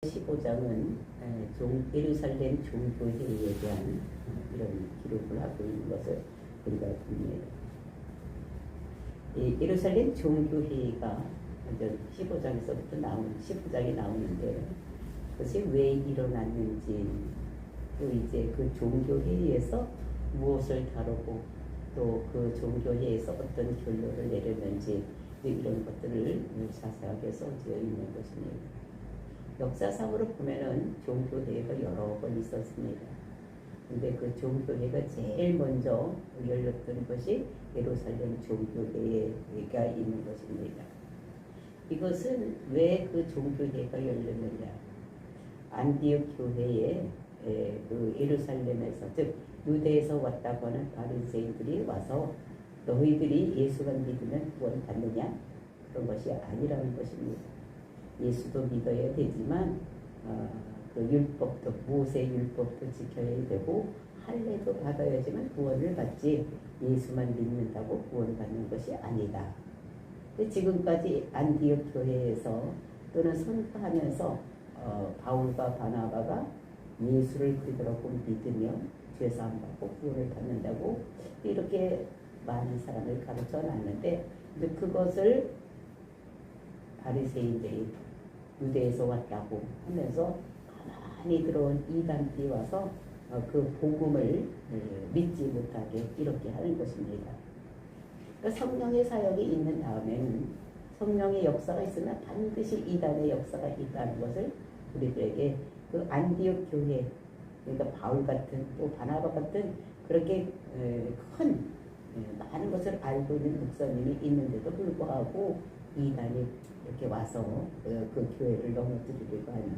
15장은 예루살렘 종교회의에 대한 이런 기록을 하고 있는 것을 우리가 봅니다. 이 예루살렘 종교회의가 먼저 15장에서부터 15장이 나오는데 그것이 왜 일어났는지, 또 이제 그 종교회의에서 무엇을 다루고 또 그 종교회의에서 어떤 결론을 내렸는지 이런 것들을 자세하게 써져 있는 것입니다. 역사상으로 보면은 종교회의가 여러 번 있었습니다. 근데 그 종교회의가 제일 먼저 열렸던 것이 예루살렘 종교회의가 있는 것입니다. 이것은 왜 그 종교회의가 열렸느냐? 안디옥 교회에 그 예루살렘에서, 즉 유대에서 왔다고 하는 바리새인들이 와서 너희들이 예수만 믿으면 구원 받느냐? 그런 것이 아니라는 것입니다. 예수도 믿어야 되지만 그 율법도, 모세 율법도 지켜야 되고 할례도 받아야지만 구원을 받지, 예수만 믿는다고 구원받는 것이 아니다. 지금까지 안디옥 교회에서 또는 선포하면서 바울과 바나바가 예수를 그리스도라고 믿으면 죄사함 받고 구원을 받는다고 이렇게 많은 사람을 가르쳐 놨는데, 그것을 바리새인들이 유대에서 왔다고 하면서 가만히 들어온 이단들이 와서 그 복음을 믿지 못하게 이렇게 하는 것입니다. 그러니까 성령의 사역이 있는 다음에는, 성령의 역사가 있으면 반드시 이단의 역사가 있다는 것을 우리들에게 그 안디옥 교회, 그러니까 바울 같은 또 바나바 같은 그렇게 큰 많은 것을 알고 있는 목사님이 있는데도 불구하고 이단이 이렇게 와서 그 교회를 넘어뜨리려고 하는,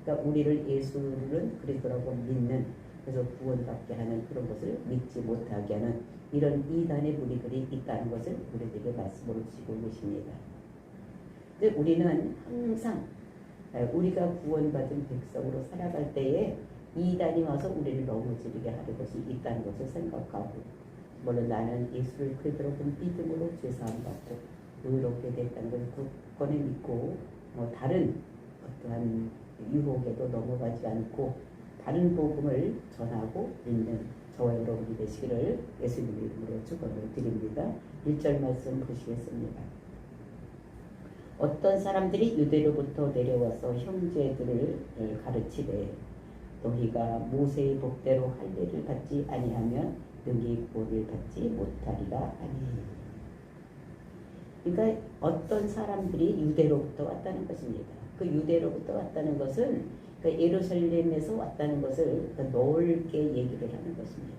그러니까 우리를 예수는 그리스도라고 믿는, 그래서 구원받게 하는 그런 것을 믿지 못하게 하는 이런 이단의 무리들이 있다는 것을 우리들에게 말씀으로 주시고 계십니다. 근데 우리는 항상 우리가 구원받은 백성으로 살아갈 때에 이단이 와서 우리를 넘어뜨리게 하는 것이 있다는 것을 생각하고, 물론 나는 예수를 그리스도라고 믿음으로 죄사함 받고 의롭게 됐다는 걸 굳건히 믿고 다른 어떠한 유혹에도 넘어가지 않고 다른 복음을 전하고 있는 저와 여러분이 되시기를 예수님 이름으로 축원을 드립니다. 1절 말씀 보시겠습니다. 어떤 사람들이 유대로부터 내려와서 형제들을 가르치되 너희가 모세의 법대로 할례를 받지 아니하면 능히 구원을 받지 못하리라 하니. 그러니까 어떤 사람들이 유대로부터 왔다는 것입니다. 그 유대로부터 왔다는 것은 그러니까 예루살렘에서 왔다는 것을 넓게 얘기를 하는 것입니다.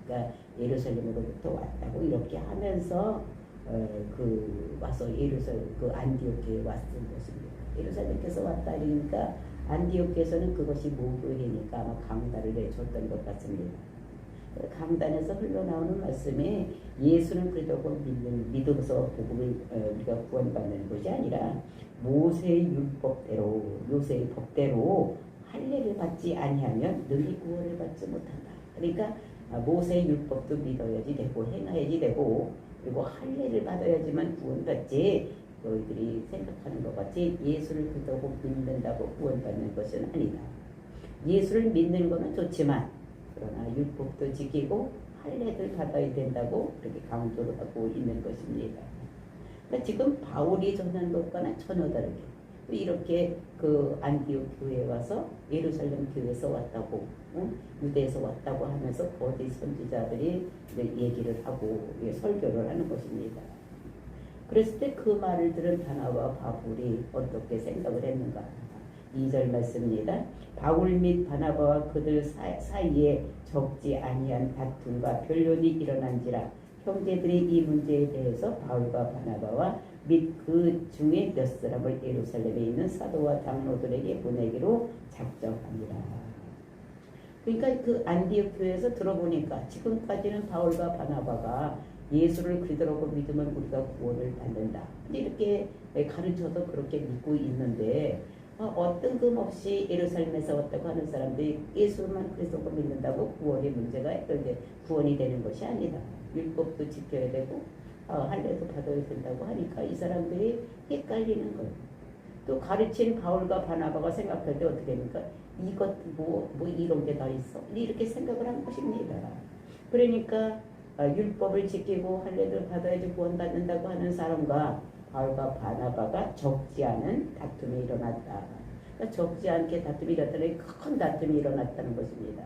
그러니까 예루살렘으로부터 왔다고 이렇게 하면서 와서 그 안디옥에 왔던 것입니다. 예루살렘에서 왔다니까 안디옥에서는 그것이 모교회니까 아마 강단을 내줬던 것 같습니다. 강단에서 흘러나오는 말씀에 예수는 그리스도고 믿어서 복음을 우리가 구원받는 것이 아니라 모세의 율법대로, 모세의 법대로 할례를 받지 아니하면 능히 구원을 받지 못한다. 그러니까 모세의 율법도 믿어야지 되고 행해야지 되고, 그리고 할례를 받아야지만 구원받지, 너희들이 생각하는 것 같이 예수를 그리스도고 믿는다고 구원받는 것은 아니다. 예수를 믿는 것은 좋지만 그러나 율법도 지키고 할례를 받아야 된다고 그렇게 강조를 하고 있는 것입니다. 그러니까 지금 바울이 전한 것과는 전혀 다르게 이렇게 그 안디옥 교회에 와서 예루살렘 교회에서 왔다고, 유대에서 왔다고 하면서 거짓 선지자들이 얘기를 하고 설교를 하는 것입니다. 그랬을 때 그 말을 들은 바나바와 바울이 어떻게 생각을 했는가? 2절 말씀입니다. 바울 및 바나바와 그들 사이에 적지 아니한 다툼과 변론이 일어난지라 형제들이 이 문제에 대해서 바울과 바나바와 및 그 중에 몇 사람을 예루살렘에 있는 사도와 장로들에게 보내기로 작정합니다. 그러니까 그 안디옥 교회에서 들어보니까 지금까지는 바울과 바나바가 예수를 그리스도라고 믿으면 우리가 구원을 받는다, 이렇게 가르쳐서 그렇게 믿고 있는데, 뜬금없이 예루살렘에서 왔다고 하는 사람들이 예수만 그리스도라고 믿는다고 구원의 문제가 이제 구원이 되는 것이 아니다. 율법도 지켜야 되고 할례도 받아야 된다고 하니까 이 사람들이 헷갈리는 거예요. 또 가르친 바울과 바나바가 생각할 때 어떻게 됩니까? 이것 뭐 이런 게 다 있어. 이렇게 생각을 한 것입니다. 그러니까 율법을 지키고 할례를 받아야지 구원받는다고 하는 사람과 바울과 바나바가 적지 않은 다툼이 일어났다. 그러니까 적지 않게 다툼이 일어났다는 큰 다툼이 일어났다는 것입니다.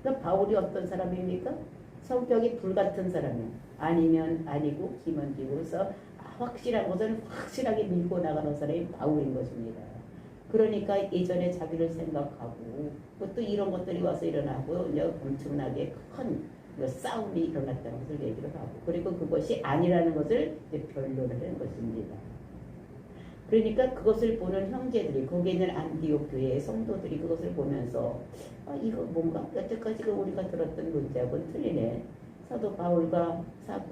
그러니까 바울이 어떤 사람입니까? 성격이 불같은 사람이요. 아니면 아니고 기면 기고서 확실한 것은 확실하게 밀고 나가는 사람이 바울인 것입니다. 그러니까 예전에 자기를 생각하고 또 이런 것들이 와서 일어나고 이제 엄청나게 큰 싸움이 일어났다는 것을 얘기를 하고 그리고 그것이 아니라는 것을 이제 변론을 하는 것입니다. 그러니까 그것을 보는 형제들이 거기에 있는 안디옥 교회의 성도들이 그것을 보면서 이거 뭔가 여태까지 우리가 들었던 문제하고는 틀리네. 사도 바울과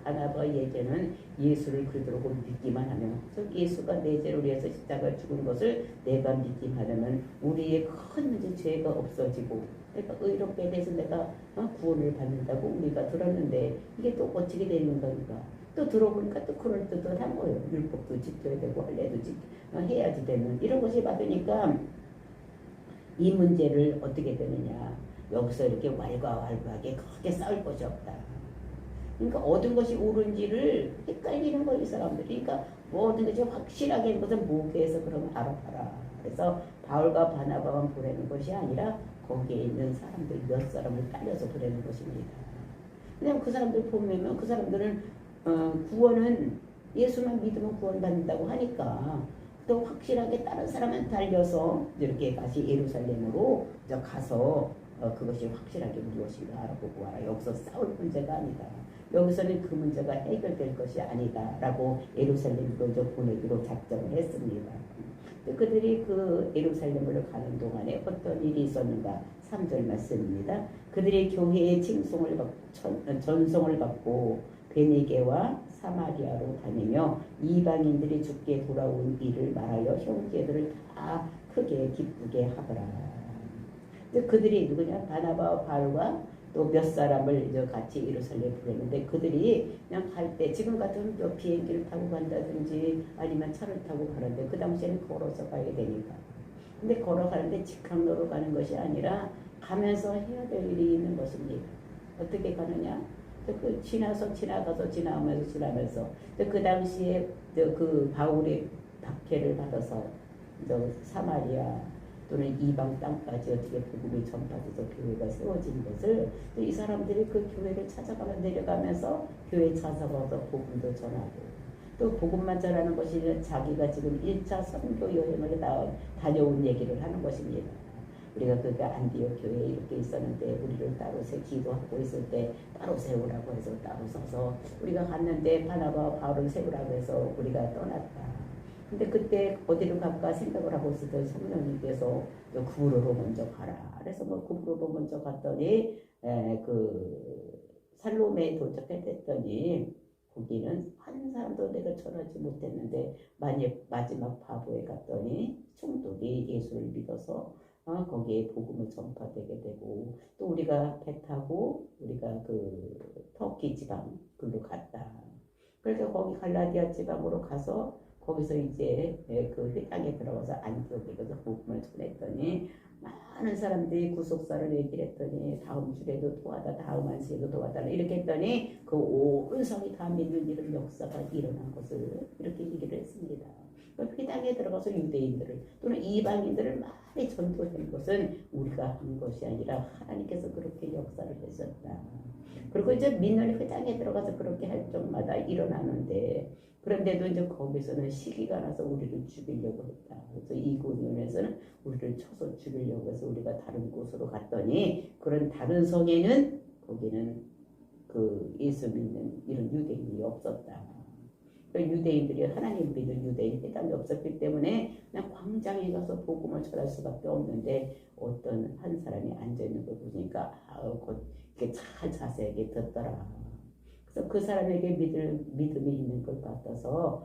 바나바의 예제는 예수를 그리스도로 믿기만 하면 즉 예수가 내 죄를 위해서 십자가에 죽은 것을 내가 믿기만 하면 우리의 큰 문제 죄가 없어지고 그러니까 의롭게 돼서 내가 구원을 받는다고 우리가 들었는데 이게 또 어떻게 되는 건가. 또 들어보니까 또 그럴듯한 거예요. 율법도 지켜야 되고 할례도 해야지 되는 이런 것이 받으니까 이 문제를 어떻게 되느냐. 여기서 이렇게 왈가왈부하게 크게 싸울 것이 없다. 그러니까 얻은 것이 옳은지를 헷갈리는 거예요, 이 사람들이. 그러니까 모든 것이 확실하게 있는 것은 무게에서 그러면 알아봐라. 그래서 바울과 바나바만 보내는 것이 아니라 거기에 있는 사람들 몇 사람을 따려서 보내는 것입니다. 왜냐하면 그 사람들 보면 그 사람들은 구원은 예수만 믿으면 구원받는다고 하니까 또 확실하게 다른 사람한테 달려서 이렇게 다시 예루살렘으로 가서 그것이 확실하게 무엇인가 알아보고 와라. 여기서 싸울 문제가 아니다. 여기서는 그 문제가 해결될 것이 아니다 라고 예루살렘으로 보내기로 작정을 했습니다. 그들이 그 예루살렘으로 가는 동안에 어떤 일이 있었는가 3절 말씀입니다. 그들이 교회의 전송을 받고 베니게와 사마리아로 다니며 이방인들이 죽게 돌아온 일을 말하여 형제들을 다 크게 기쁘게 하더라. 그들이 누구냐? 바나바와 바울과 또 몇 사람을 이제 같이 예루살렘에 보냈는데 그들이 그냥 갈 때 지금 같은 비행기를 타고 간다든지 아니면 차를 타고 가는데 그 당시에는 걸어서 가야 되니까. 근데 걸어가는데 직항로로 가는 것이 아니라 가면서 해야 될 일이 있는 것입니다. 어떻게 가느냐? 그 지나면서 그 당시에 그 바울의 박해를 받아서 사마리아 또는 이방 땅까지 어떻게 복음이 전파돼서 교회가 세워진 것을 이 사람들이 그 교회를 찾아가면 내려가면서 교회 찾아가서 복음도 전하고 또 복음만 전하는 것이 자기가 지금 1차 선교 여행을 다녀온 얘기를 하는 것입니다. 우리가 그 안디옥 교회에 이렇게 있었는데 우리를 따로 기도하고 있을 때 따로 세우라고 해서 따로 서서 우리가 갔는데 바나바와 바울을 세우라고 해서 우리가 떠났다. 근데 그때 어디로 갈까 생각을 하고 있을 때 성령님께서 구로로 먼저 가라. 그래서 구로로 먼저 갔더니 그 살로메에 도착했더니 거기는 한 사람도 내가 전하지 못했는데 마지막 바보에 갔더니 총독이 예수를 믿어서 거기에 복음을 전파되게 되고 또 우리가 배 타고 우리가 그 터키 지방 글로 갔다. 그래서 거기 갈라디아 지방으로 가서 거기서 이제 그 회당에 들어가서 안디옥에 가서 복음을 전했더니 많은 사람들이 구속사를 얘기를 했더니 다음 주에도 도와다 다음 안수에도 도와달라 이렇게 했더니 그 온 성이 다 믿는 이런 역사가 일어난 것을 이렇게 얘기를 했습니다. 회당에 들어가서 유대인들을 또는 이방인들을 많이 전도한 것은 우리가 한 것이 아니라 하나님께서 그렇게 역사를 했었다. 그리고 이제 민원이 회당에 들어가서 그렇게 할 적마다 일어나는데 그런데도 이제 거기서는 시기가 나서 우리를 죽이려고 했다. 그래서 이고니온에서는 우리를 쳐서 죽이려고 해서 우리가 다른 곳으로 갔더니 그런 다른 성에는 거기는 그 예수 믿는 이런 유대인이 없었다. 유대인들이 하나님 믿는 유대인 회당이 없었기 때문에 그냥 광장에 가서 복음을 전할 수밖에 없는데 어떤 한 사람이 앉아있는 걸 보니까 이렇게 잘 자세하게 듣더라. 그래서 그 사람에게 믿음이 있는 걸 받아서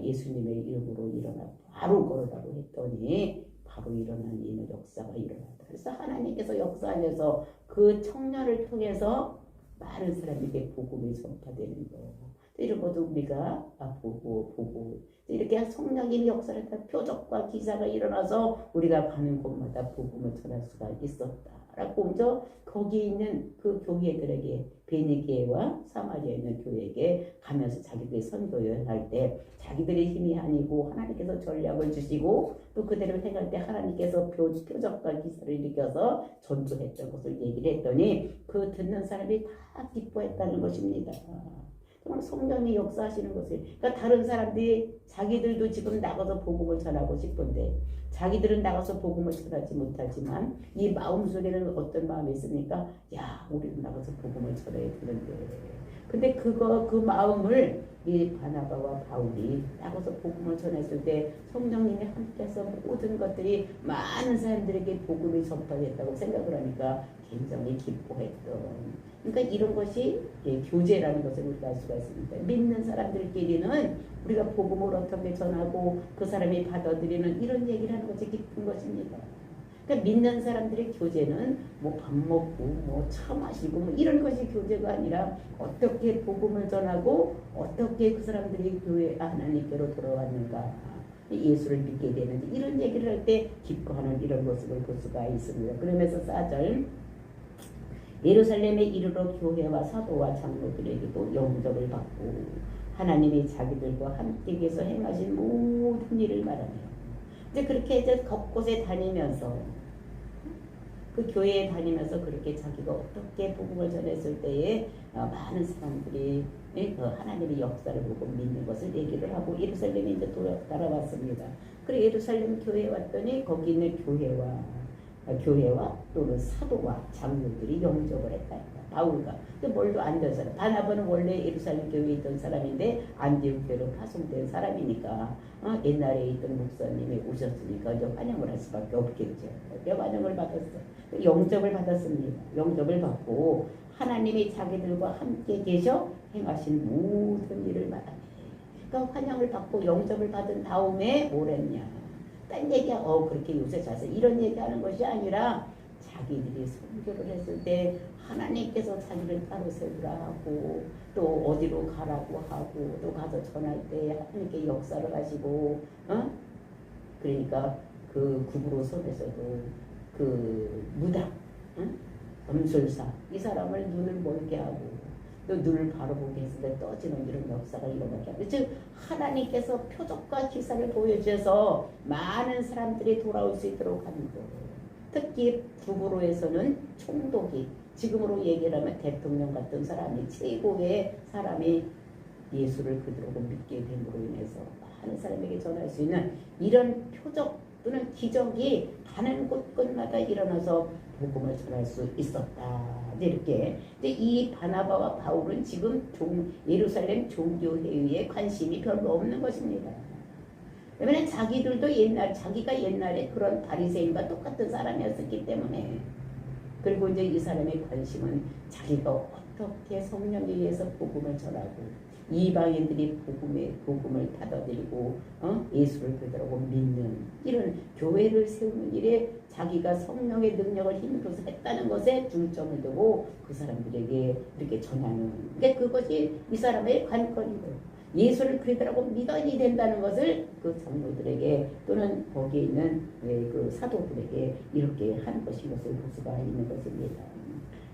예수님의 이름으로 일어나 바로 걸으라고 했더니 바로 일어난 이는 역사가 일어났다. 그래서 하나님께서 역사하셔서 그 청년을 통해서 많은 사람에게 복음이 전파되는 거. 이런 것도 우리가 보고 이렇게 성령님의 역사를 다 표적과 기사가 일어나서 우리가 가는 곳마다 복음을 전할 수가 있었다라고 먼저 거기 있는 그 교회들에게 베니게와 사마리아에 있는 교회에게 가면서 자기들이 선교를 할 때 자기들의 힘이 아니고 하나님께서 전략을 주시고 또 그대로 행할 때 하나님께서 표적과 기사를 일으켜서 전도했던 것을 얘기를 했더니 그 듣는 사람이 다 기뻐했다는 것입니다. 정말 성령이 역사하시는 것을. 그러니까 다른 사람들이 자기들도 지금 나가서 복음을 전하고 싶은데 자기들은 나가서 복음을 전하지 못하지만 이 마음속에는 어떤 마음이 있습니까? 야, 우리도 나가서 복음을 전해야 되는데. 근데 그 마음을 이 바나바와 바울이 나가서 복음을 전했을 때 성령님이 함께해서 모든 것들이 많은 사람들에게 복음이 전파됐다고 생각을 하니까 굉장히 기뻐했던. 그러니까 이런 것이 교제라는 것을 우리가 알 수가 있습니다. 믿는 사람들끼리는 우리가 복음을 어떻게 전하고 그 사람이 받아들이는 이런 얘기를 하는 것이 기쁜 것입니다. 그러니까 믿는 사람들의 교제는 뭐 밥 먹고 뭐 차 마시고 뭐 이런 것이 교제가 아니라 어떻게 복음을 전하고 어떻게 그 사람들이 교회 하나님께로 돌아왔는가, 예수를 믿게 되는지 이런 얘기를 할 때 기뻐하는 이런 모습을 볼 수가 있습니다. 그러면서 4절 예루살렘에 이르러 교회와 사도와 장로들에게도 영접을 받고 하나님이 자기들과 함께 계서 행하신 모든 일을 말하며 이제 그렇게 이제 곳곳에 다니면서 그 교회에 다니면서 그렇게 자기가 어떻게 복음을 전했을 때에 많은 사람들이 하나님의 역사를 보고 믿는 것을 얘기를 하고 예루살렘에 이제 따라왔습니다. 그리고 예루살렘 교회에 왔더니 거기 있는 교회와 또는 사도와 장로들이 영접을 했다. 바울과 뭘로 안된 사람. 바나바는 원래 예루살렘 교회에 있던 사람인데 안디옥 교회로 파송된 사람이니까 옛날에 있던 목사님이 오셨으니까 이제 환영을 할 수밖에 없겠죠. 환영을 받았어요. 영접을 받았습니다. 영접을 받고 하나님이 자기들과 함께 계셔 행하신 모든 일을 말하네. 그러니까 환영을 받고 영접을 받은 다음에 뭘 했냐. 딴 얘기야. 그렇게 요새 자세 이런 얘기하는 것이 아니라 자기들이 선교를 했을 때 하나님께서 자기를 따로 세우라 하고 또 어디로 가라고 하고 또 가서 전할 때 하나님께 역사를 하시고 그러니까 그 구브로섬에서도 그 무당 점술사 이 사람을 눈을 멀게 하고 또 눈을 바로 보게 했을 때 떠지는 이런 역사가 일어나게 하고 즉 하나님께서 표적과 기사를 보여주셔서 많은 사람들이 돌아올 수 있도록 하는 것. 특히 북으로에서는 총독이 지금으로 얘기를 하면 대통령 같은 사람이 최고의 사람이 예수를 그대로 믿게 됨으로 인해서 많은 사람에게 전할 수 있는 이런 표적 또는 기적이 가는 곳곳마다 일어나서 복음을 전할 수 있었다. 이렇게. 근데 이 바나바와 바울은 지금 예루살렘 종교회의에 관심이 별로 없는 것입니다. 왜냐하면 자기들도 자기가 옛날에 그런 바리새인과 똑같은 사람이었기 때문에. 그리고 이제 이 사람의 관심은 자기가 어떻게 성령에 의해서 복음을 전하고 이방인들이 복음을 받아들이고 예수를 그대로 믿는 이런 교회를 세우는 일에 자기가 성령의 능력을 힘입어서 했다는 것에 중점을 두고 그 사람들에게 이렇게 전하는 게 그것이 이 사람의 관건이고 예수를 그대로 믿어야 된다는 것을 그 장로들에게 또는 거기에 있는 그 사도들에게 이렇게 하는 것인 것을 볼 수가 있는 것입니다.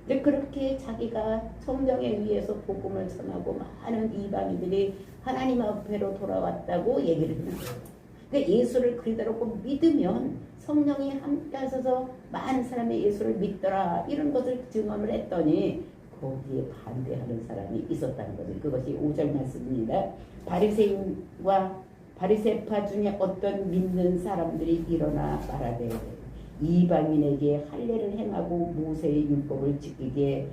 근데 그렇게 자기가 성령에 의해서 복음을 전하고 많은 이방인들이 하나님 앞에로 돌아왔다고 얘기를 하는 거예요. 그러니까 예수를 그대로 믿으면 성령이 함께 하셔서 많은 사람이 예수를 믿더라 이런 것을 증언을 했더니 거기에 반대하는 사람이 있었다는 거죠. 그것이 5절 말씀입니다. 바리새인과 바리새파 중에 어떤 믿는 사람들이 일어나 말하되 이방인에게 할례를 행하고 모세의 율법을 지키게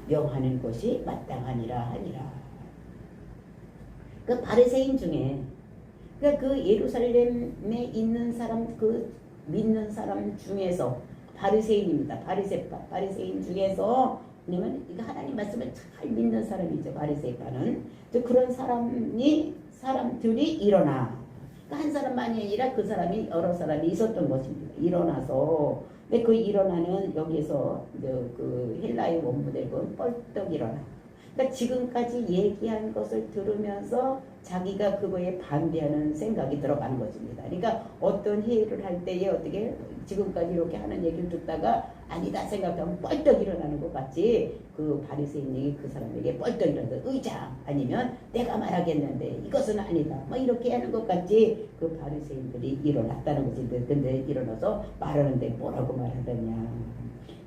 명하는 것이 마땅하니라 하니라. 그 바리새인 중에 그 예루살렘에 있는 사람 그 믿는 사람 중에서 바리새인입니다. 바리새인 중에서 왜냐면 이거 하나님 말씀을 잘 믿는 사람이죠. 바리새파는 그런 사람들이 일어나. 한 사람만이 아니라 그 사람이 여러 사람이 있었던 것입니다. 일어나서 근데 그 일어나는 여기서 그 헬라의 원문에 보면 뻘떡 일어나. 그러니까 지금까지 얘기한 것을 들으면서 자기가 그거에 반대하는 생각이 들어가는 것입니다. 그러니까 어떤 회의를 할 때에 어떻게 지금까지 이렇게 하는 얘기를 듣다가 아니다 생각하면 뻘떡 일어나는 것 같이 그 바리새인이 그 사람에게 뻘떡 일어나서 의자 아니면 내가 말하겠는데 이것은 아니다 뭐 이렇게 하는 것 같이 그 바리새인들이 일어났다는 것인데 근데 일어나서 말하는데 뭐라고 말하더냐.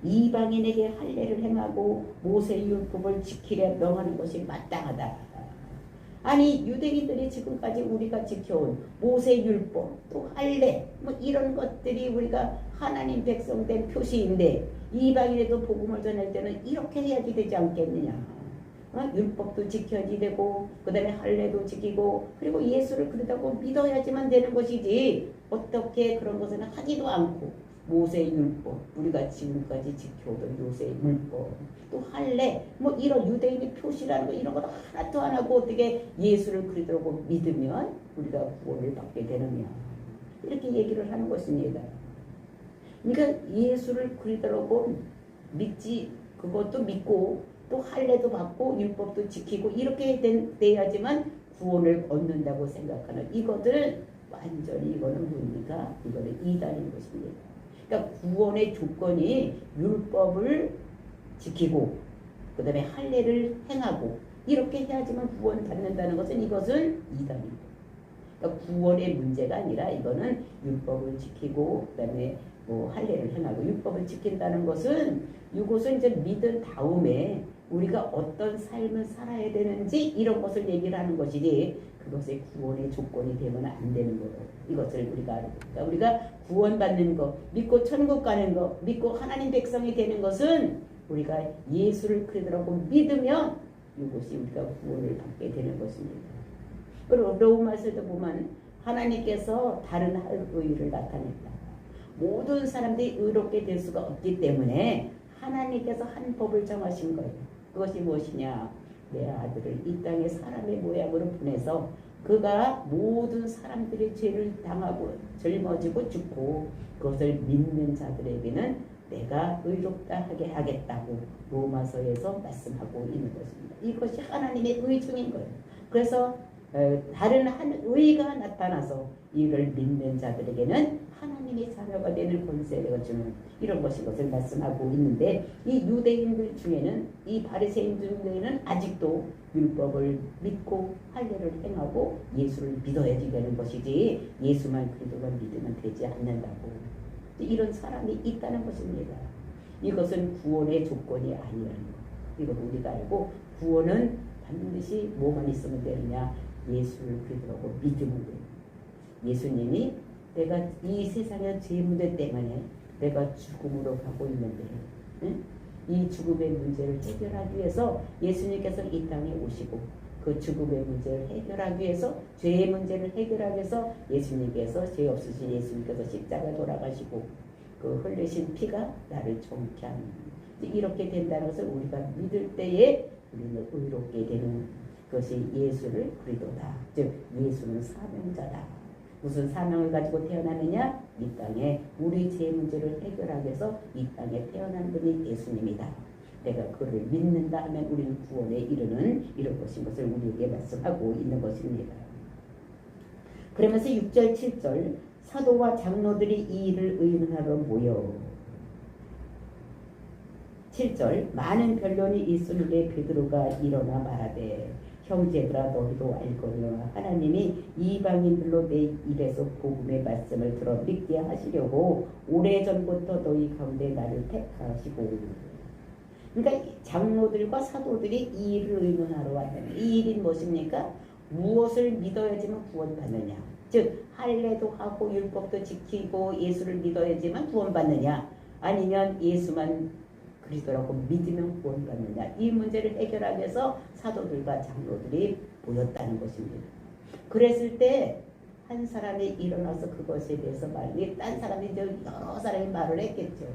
이방인에게 할례를 행하고 모세의 율법을 지키려 명하는 것이 마땅하다. 아니 유대인들이 지금까지 우리가 지켜온 모세 율법 또 할례 뭐 이런 것들이 우리가 하나님 백성 된 표시인데 이방인에도 복음을 전할 때는 이렇게 해야지 되지 않겠느냐. 율법도 지켜야지 되고 그 다음에 할례도 지키고 그리고 예수를 그러다고 믿어야지만 되는 것이지 어떻게 그런 것은 하지도 않고 모세의 율법 우리가 지금까지 지켜오던 모세의 율법 또 할례 뭐 이런 유대인의 표시라는 거 이런 거 하나도 안 하고 어떻게 예수를 그리스도라고 믿으면 우리가 구원을 받게 되느냐 이렇게 얘기를 하는 것입니다. 그러니까 예수를 그리스도라고 믿지 그것도 믿고 또 할례도 받고 율법도 지키고 이렇게 돼야지만 구원을 얻는다고 생각하는 이것들은 완전히 이거는 뭡니까? 이거는 이단인 것입니다. 그러니까 구원의 조건이 율법을 지키고 그 다음에 할례를 행하고 이렇게 해야지만 구원 받는다는 것은 이것은 이단입니다. 그러니까 구원의 문제가 아니라 이거는 율법을 지키고 그 다음에 뭐 할례를 행하고 율법을 지킨다는 것은 이것을 이제 믿은 다음에 우리가 어떤 삶을 살아야 되는지 이런 것을 얘기를 하는 것이지 그것이 구원의 조건이 되면 안 되는 거예요. 이것을 우리가 알고 그러니까 우리가 구원받는 것 믿고 천국 가는 것 믿고 하나님 백성이 되는 것은 우리가 예수를 그리스도라고 믿으면 이것이 우리가 구원을 받게 되는 것입니다. 그리고 로마서에도 보면 하나님께서 다른 의의를 나타냈다. 모든 사람들이 의롭게 될 수가 없기 때문에 하나님께서 한 법을 정하신 거예요. 그것이 무엇이냐? 내 아들을 이 땅에 사람의 모양으로 보내서 그가 모든 사람들의 죄를 당하고 젊어지고 죽고 그것을 믿는 자들에게는 내가 의롭다 하게 하겠다고 로마서에서 말씀하고 있는 것입니다. 이것이 하나님의 의 중인 거예요. 그래서 다른 한 의가 나타나서 이를 믿는 자들에게는 하나님의 자녀가 되는 권세를 주는 이런 것을 말씀하고 있는데 이 유대인들 중에는 이 바리새인들 중에는 아직도 율법을 믿고 할례를 행하고 예수를 믿어야지 되는 것이지 예수만 그리스도만 믿으면 되지 않는다고 이런 사람이 있다는 것입니다. 이것은 구원의 조건이 아니라는 것. 이걸 우리가 알고 구원은 반드시 뭐만 있으면 되느냐? 예수를 그리스도라고 믿으면 돼요. 예수님이 내가 이 세상의 죄 문제 때문에 내가 죽음으로 가고 있는데 응? 이 죽음의 문제를 해결하기 위해서 예수님께서 이 땅에 오시고 그 죽음의 문제를 해결하기 위해서 죄의 문제를 해결하기 위해서 예수님께서 죄 없으신 예수님께서 십자가 돌아가시고 그 흘리신 피가 나를 정케 하는 이렇게 된다는 것을 우리가 믿을 때에 우리는 의롭게 되는 그것이 예수를 그리스도다. 즉 예수는 사명자다. 무슨 사명을 가지고 태어나느냐? 이 땅에 우리 죄 문제를 해결하기 위해서 이 땅에 태어난 분이 예수님이다. 내가 그를 믿는다 하면 우리는 구원에 이르는 이런 것인 것을 우리에게 말씀하고 있는 것입니다. 그러면서 6절 7절 사도와 장로들이 이 일을 의논하러 모여 7절 많은 변론이 있으므로 베드로가 일어나 말하되 형제들아 너희도 알거니와 하나님이 이방인들로 내 입에서 복음의 말씀을 들어 믿게 하시려고 오래전부터 너희 가운데 나를 택하시고 그러니까 장로들과 사도들이 이 일을 의논하러 왔다는 이 일이 무엇입니까? 무엇을 믿어야지만 구원받느냐 즉 할례도 하고 율법도 지키고 예수를 믿어야지만 구원받느냐 아니면 예수만 그리스도라고 믿으면 구원받느냐 이 문제를 해결하기 위해서 사도들과 장로들이 모였다는 것입니다. 그랬을 때 한 사람이 일어나서 그것에 대해서 말이 딴 사람이 여러 사람이 말을 했겠죠.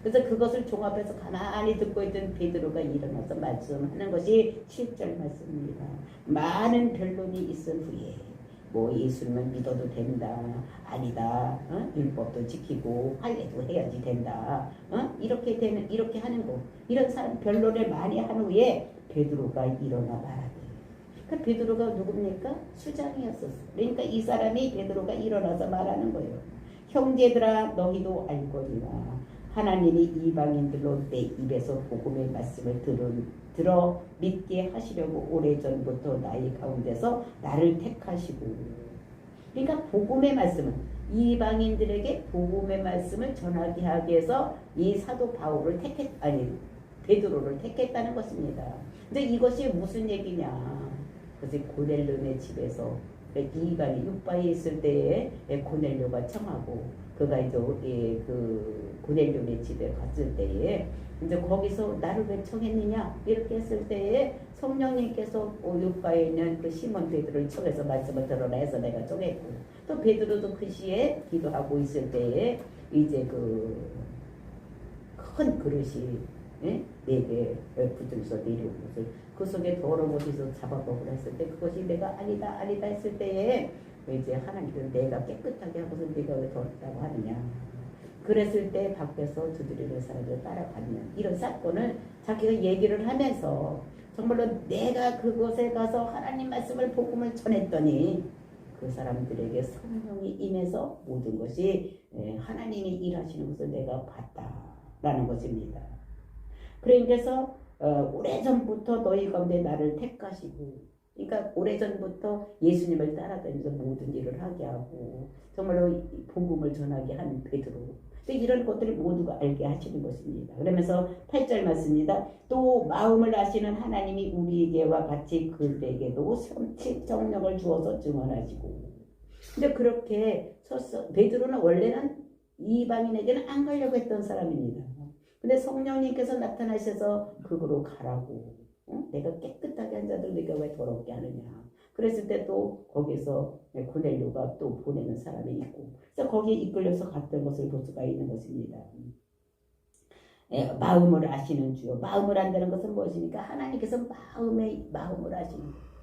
그래서 그것을 종합해서 가만히 듣고 있던 베드로가 일어나서 말씀하는 것이 7절 말씀입니다. 많은 변론이 있은 후에 뭐 예수님을 믿어도 된다 아니다 율법도 지키고 할례도 해야지 된다 이렇게 되는 이렇게 하는 거 이런 사람 변론을 많이 한 후에 베드로가 일어나 말하되 그 베드로가 누굽니까? 수장이었었어. 그러니까 이 사람이 베드로가 일어나서 말하는 거예요. 형제들아 너희도 알거니와 하나님이 이방인들로 내 입에서 복음의 말씀을 들어 믿게 하시려고 오래전부터 나의 가운데서 나를 택하시고. 그러니까 복음의 말씀은 이방인들에게 복음의 말씀을 전하게 하기 위해서 이 사도 바울을 베드로를 택했다는 것입니다. 근데 이것이 무슨 얘기냐? 그것이 고넬료네 집에서 이방인 육바에 있을 때에 고넬료가 청하고 그가 이제 그 고넬료네 집에 갔을 때에 이제 거기서 나를 왜 청했느냐 이렇게 했을 때에 성령님께서 육바에 있는 그 시몬 베드로를 청해서 말씀을 들어라 해서 내가 청했고 또 베드로도 그 시에 기도하고 있을 때에 이제 그 큰 그릇이 네개 붙들서 내려온 것을 그 속에 더러운 것에서 잡아먹으라 했을 때 그것이 내가 아니다 했을 때에 이제 하나님께서 내가 깨끗하게 하고서 네가 왜 더럽다고 하느냐 그랬을 때 밖에서 두드리는 사람들 따라가면 이런 사건을 자기가 얘기를 하면서 정말로 내가 그곳에 가서 하나님 말씀을 복음을 전했더니 그 사람들에게 성령이 임해서 모든 것이 하나님이 일하시는 것을 내가 봤다라는 것입니다. 그래서 오래전부터 너희 가운데 나를 택하시고 그러니까 오래전부터 예수님을 따라다니면서 모든 일을 하게 하고 정말로 복음을 전하게 한 베드로 이런 것들을 모두가 알게 하시는 것입니다. 그러면서 8절 맞습니다. 또 마음을 아시는 하나님이 우리에게와 같이 그들에게도 성령을 주어서 증언하시고 근데 그렇게 베드로는 원래는 이방인에게는 안 가려고 했던 사람입니다. 근데 성령님께서 나타나셔서 그거로 가라고 내가 깨끗하게 한 자들 네가 왜 더럽게 하느냐 그랬을 때 또 거기서 고넬료가 또 보내는 사람이 있고 그래서 거기에 이끌려서 갔던 것을 볼 수가 있는 것입니다. 마음을 아시는 주요 마음을 안다는 것은 무엇입니까? 하나님께서 마음을 아시는 거예요.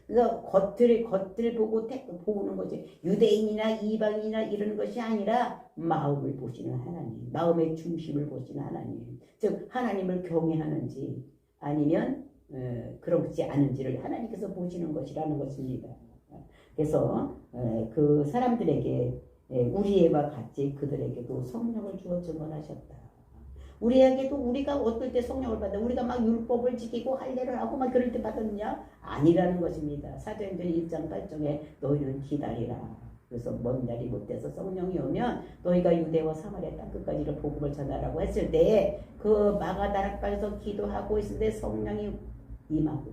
그러니까 겉을 보고 보는 거지 유대인이나 이방인이나 이런 것이 아니라 마음을 보시는 하나님 마음의 중심을 보시는 하나님 즉 하나님을 경외하는지 아니면 그렇지 않은지를 하나님께서 보시는 것이라는 것입니다. 그래서 그 사람들에게 우리와 같이 그들에게도 성령을 주어 증언하셨다. 우리에게도 우리가 어떨 때 성령을 받아 우리가 막 율법을 지키고 할례를 하고 막 그럴 때 받았느냐? 아니라는 것입니다. 사도행전 1장 8절에 너희는 기다리라. 그래서 먼 날이 못돼서 성령이 오면 너희가 유대와 사마리아 땅끝까지를 복음을 전하라고 했을 때 그 마가다락방에서 기도하고 있을 때 성령이 임하고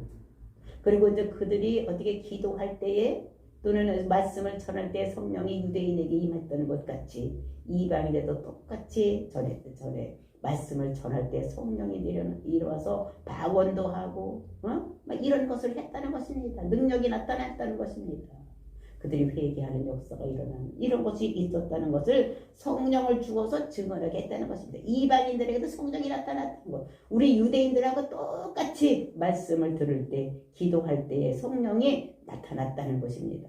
그리고 이제 그들이 어떻게 기도할 때에 또는 말씀을 전할 때 성령이 유대인에게 임했던 것 같이 이방인에도 똑같이 전에 말씀을 전할 때 성령이 내려와서 방언도 하고 막 이런 것을 했다는 것입니다. 능력이 나타났다는 것입니다. 그들이 회개하는 역사가 일어나는 이런 것이 있었다는 것을 성령을 주어서 증언하게 했다는 것입니다. 이방인들에게도 성령이 나타났다는 것. 우리 유대인들하고 똑같이 말씀을 들을 때 기도할 때에 성령이 나타났다는 것입니다.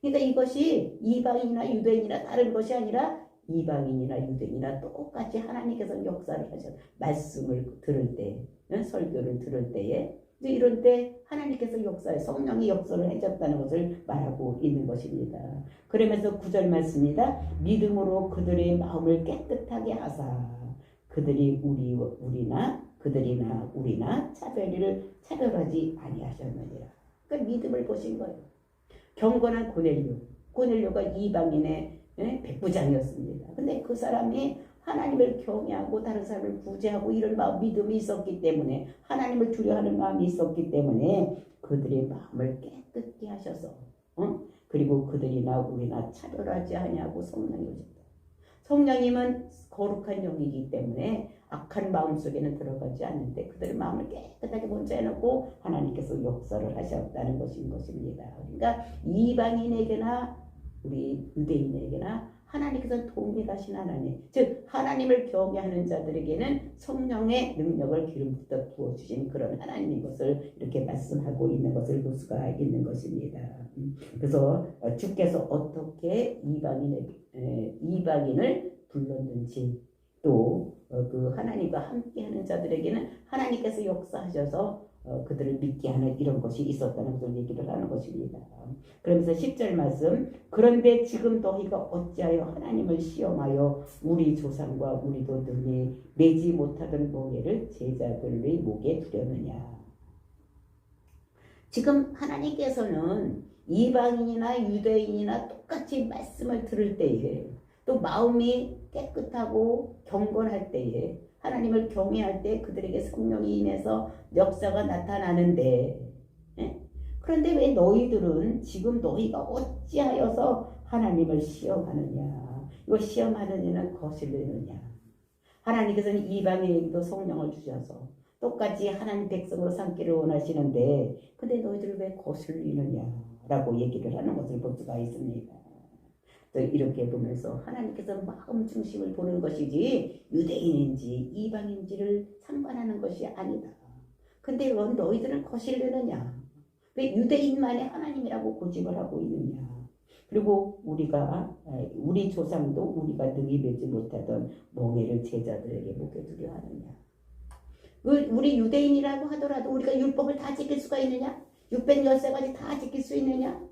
그러니까 이것이 이방인이나 유대인이나 다른 것이 아니라 이방인이나 유대인이나 똑같이 하나님께서 역사를 하셔 말씀을 들을 때 설교를 들을 때에 이런 때 하나님께서 성령이 역사를 해줬다는 것을 말하고 있는 것입니다. 그러면서 9절 말씀입니다. 믿음으로 그들의 마음을 깨끗하게 하사 그들이 우리나 차별하지 아니하셨느니라. 그러니까 믿음을 보신 거예요. 경건한 고넬료가 이방인의 백부장이었습니다. 근데 그 사람이 하나님을 경외하고 다른 사람을 구제하고 이런 믿음이 있었기 때문에 하나님을 두려워하는 마음이 있었기 때문에 그들의 마음을 깨끗게 하셔서 그리고 우리나 차별하지 아니하고 성령이 오셨다. 성령님은 거룩한 영이기 때문에 악한 마음 속에는 들어가지 않는데 그들의 마음을 깨끗하게 먼저 해놓고 하나님께서 역사를 하셨다는 것입니다. 그러니까 이방인에게나 우리 유대인에게나 하나님께서 동일하신 하나님, 즉 하나님을 경외하는 자들에게는 성령의 능력을 기름부터 부어주신 그런 하나님인 것을 이렇게 말씀하고 있는 것을 볼 수가 있는 것입니다. 그래서 주께서 어떻게 이방인을 불렀는지 또 그 하나님과 함께하는 자들에게는 하나님께서 역사하셔서 그들을 믿게 하는 이런 것이 있었다는 것을 얘기를 하는 것입니다. 그러면서 10절 말씀, 그런데 지금 너희가 어찌하여 하나님을 시험하여 우리 조상과 우리도 등에 매지 못하던 멍에를 제자들의 목에 두려느냐. 지금 하나님께서는 이방인이나 유대인이나 똑같이 말씀을 들을 때에 또 마음이 깨끗하고 경건할 때에 하나님을 경외할 때 그들에게 성령이 임해서 역사가 나타나는데, 그런데 왜 너희들은 지금 너희가 어찌하여서 하나님을 시험하느냐. 이거 시험하는 이는 거슬리느냐. 하나님께서는 이방인에게도 성령을 주셔서 똑같이 하나님 백성으로 삼기를 원하시는데 근데 너희들 왜 거슬리느냐라고 얘기를 하는 것을 볼 수가 있습니다. 또 이렇게 보면서 하나님께서 마음 중심을 보는 것이지 유대인인지 이방인지를 상관하는 것이 아니다. 근데 왜 너희들은 거슬리느냐? 왜 유대인만이 하나님이라고 고집을 하고 있느냐? 그리고 우리 조상도 우리가 능히 매지 못하던 멍에를 제자들에게 목에 두려 하느냐? 우리 유대인이라고 하더라도 우리가 율법을 다 지킬 수가 있느냐? 613가지 다 지킬 수 있느냐?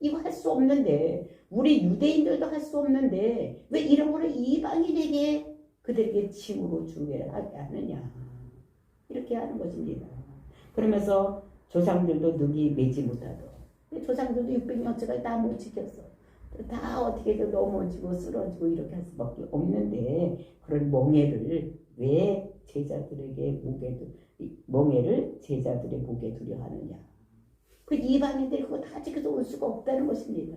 이거 할 수 없는데, 우리 유대인들도 할 수 없는데 왜 이런 거를 이방인에게 그들에게 징후로 주게 하느냐? 이렇게 하는 것입니다. 그러면서 조상들도 능히 매지 못하도, 조상들도 600년째가 다 못 지켰어. 다 어떻게든 넘어지고 쓰러지고 이렇게 할 수밖에 없는데 그런 멍에를 왜 멍에를 제자들의 목에 두려 하느냐? 그 이방인들이 그거 다 지켜서 올 수가 없다는 것입니다.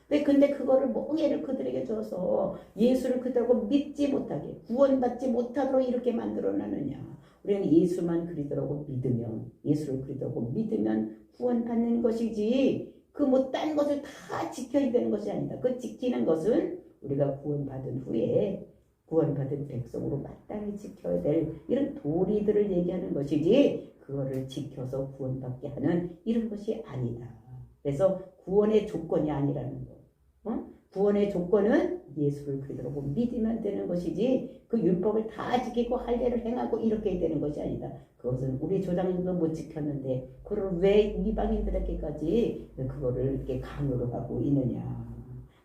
왜 근데 그거를 멍에를 그들에게 줘서 예수를 그들하고 믿지 못하게 구원받지 못하도록 이렇게 만들어놨느냐? 우리는 예수만 그리스도라고 믿으면, 예수를 그리스도라고 믿으면 구원받는 것이지 그 뭐 딴 것을 다 지켜야 되는 것이 아니다. 그 지키는 것은 우리가 구원받은 후에 구원받은 백성으로 마땅히 지켜야 될 이런 도리들을 얘기하는 것이지 그거를 지켜서 구원받게 하는 이런 것이 아니다. 그래서 구원의 조건이 아니라는 거. 구원의 조건은 예수를 그리스도라고 믿으면 되는 것이지 그 율법을 다 지키고 할례를 행하고 이렇게 되는 것이 아니다. 그것은 우리 조상들도 못 지켰는데 그걸 왜 이방인들에게까지 그거를 이렇게 강요를 하고 있느냐.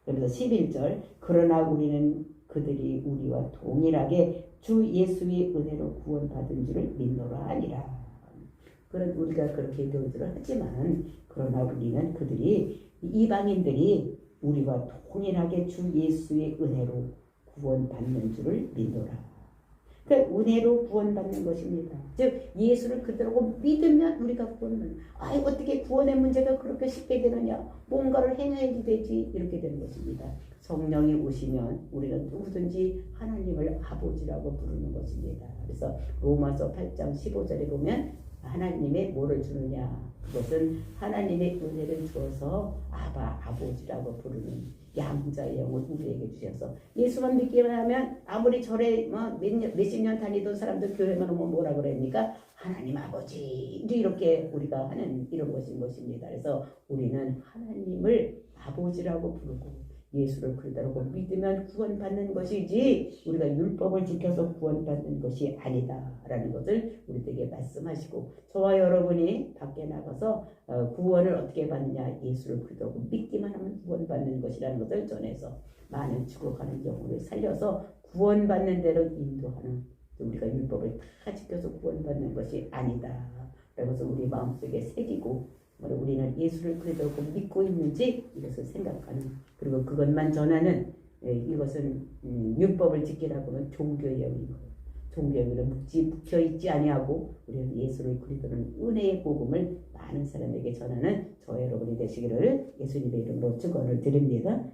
그래서 11절, 그러나 우리는 그들이 우리와 동일하게 주 예수의 은혜로 구원받은 줄을 믿노라 하니라. 그런 우리가 그렇게 교들을 하지만 그러나 우리는 이방인들이 우리와 동일하게 주 예수의 은혜로 구원받는 줄을 믿노라. 그러니까 은혜로 구원받는 것입니다. 즉 예수를 그대로 믿으면 우리가 구원받는. 어떻게 구원의 문제가 그렇게 쉽게 되느냐? 뭔가를 행해야 되지 이렇게 되는 것입니다. 성령이 오시면 우리는 누구든지 하나님을 아버지라고 부르는 것입니다. 그래서 로마서 8장 15절에 보면 하나님의 뭐를 주느냐? 그것은 하나님의 은혜를 주어서 아버지라고 부르는 양자의 영을 우리에게 주셔서 예수만 믿기만 하면 아무리 절에 몇십 년 다니던 사람들 교회만 오면 뭐라 그럽니까? 하나님 아버지 이렇게 우리가 하는 이런 것인 것입니다. 그래서 우리는 하나님을 아버지라고 부르고 예수를 그리스도라고 믿으면 구원받는 것이지 우리가 율법을 지켜서 구원받는 것이 아니다라는 것을 우리에게 말씀하시고 저와 여러분이 밖에 나가서 구원을 어떻게 받느냐? 예수를 그리스도라고 믿기만 하면 구원받는 것이라는 것을 전해서 많은 죽어가는 영혼을 살려서 구원받는 대로 인도하는, 우리가 율법을 다 지켜서 구원받는 것이 아니다. 그래서 우리 마음속에 새기고 우리는 예수를 그리스도로 믿고 있는지 이것을 생각하는, 그리고 그것만 전하는, 이것은 율법을 지키라고 하면 종교의 영이고 종교의 영으로 묵혀 있지 아니하고 우리는 예수를 그리스도는 은혜의 복음을 많은 사람에게 전하는 저 여러분이 되시기를 예수님의 이름으로 축원을 드립니다.